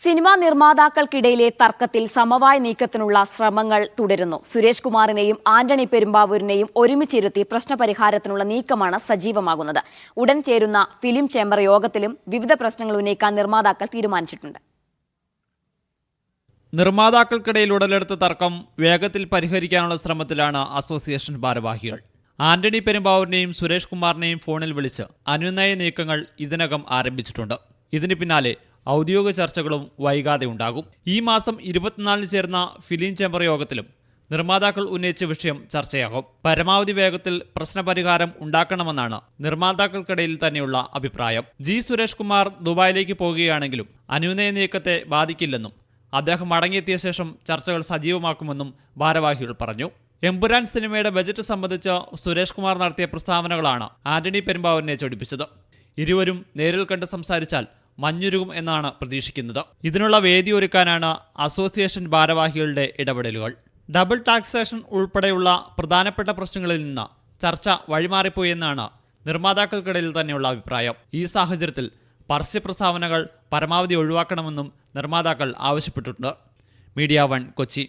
Cinema നിർമ്മാതാക്കൾക്കിടയിലെ തർക്കത്തിൽ സമവായ നീക്കത്തിനുള്ള ശ്രമങ്ങൾ തുടരുന്നു. സുരേഷ് കുമാറിനെയും ആന്റണി പെരുമ്പാവൂരിനെയും ഒരുമിച്ചിരുത്തി പ്രശ്നപരിഹാരത്തിനുള്ള നീക്കമാണ് സജീവമാകുന്നത്. ഉടൻ ചേരുന്ന ഫിലിം ചേംബർ യോഗത്തിലും വിവിധ പ്രശ്നങ്ങൾ ഉന്നയിക്കാൻ നിർമ്മാതാക്കൾ തീരുമാനിച്ചിട്ടുണ്ട്. നിർമ്മാതാക്കൾക്കിടയിൽ ഉടലെടുത്ത തർക്കം വേഗത്തിൽ പരിഹരിക്കാനുള്ള ശ്രമത്തിലാണ് അസോസിയേഷൻ ഭാരവാഹികൾ. ആന്റണി പെരുമ്പാവൂരിനെയും സുരേഷ് കുമാറിനെയും ഫോണിൽ വിളിച്ച് അനുനയ നീക്കങ്ങൾ ഇതിനകം ആരംഭിച്ചിട്ടുണ്ട്. ഇതിന് പിന്നാലെ ഔദ്യോഗിക ചർച്ചകളും വൈകാതെ ഉണ്ടാകും. ഈ മാസം 24-ന് ചേർന്ന ഫിലിം ചേംബർ യോഗത്തിലും നിർമ്മാതാക്കൾ ഉന്നയിച്ച വിഷയം ചർച്ചയാകും. പരമാവധി വേഗത്തിൽ പ്രശ്നപരിഹാരം ഉണ്ടാക്കണമെന്നാണ് നിർമ്മാതാക്കൾക്കിടയിൽ തന്നെയുള്ള അഭിപ്രായം. സുരേഷ് കുമാർ ദുബായിലേക്ക് പോകുകയാണെങ്കിലും അനുനയ നീക്കത്തെ ബാധിക്കില്ലെന്നും അദ്ദേഹം മടങ്ങിയെത്തിയ ശേഷം ചർച്ചകൾ സജീവമാക്കുമെന്നും ഭാരവാഹികൾ പറഞ്ഞു. എമ്പുരാൻ സിനിമയുടെ ബജറ്റ് സംബന്ധിച്ച് സുരേഷ് കുമാർ നടത്തിയ പ്രസ്താവനകളാണ് ആന്റണി പെരുമ്പാവൂരിനെ ചൊടിപ്പിച്ചത്. ഇരുവരും നേരിൽ കണ്ട് സംസാരിച്ചാൽ മഞ്ഞുരുകും എന്നാണ് പ്രതീക്ഷിക്കുന്നത്. ഇതിനുള്ള വേദി ഒരുക്കാനാണ് അസോസിയേഷൻ ഭാരവാഹികളുടെ ഇടപെടലുകൾ. ഡബിൾ ടാക്സേഷൻ ഉൾപ്പെടെയുള്ള പ്രധാനപ്പെട്ട പ്രശ്നങ്ങളിൽ നിന്ന് ചർച്ച വഴിമാറിപ്പോയെന്നാണ് നിർമ്മാതാക്കൾക്കിടയിൽ തന്നെയുള്ള അഭിപ്രായം. ഈ സാഹചര്യത്തിൽ പരസ്യ പ്രസ്താവനകൾ പരമാവധി ഒഴിവാക്കണമെന്നും നിർമ്മാതാക്കൾ ആവശ്യപ്പെട്ടിട്ടുണ്ട്. മീഡിയ 1 കൊച്ചി.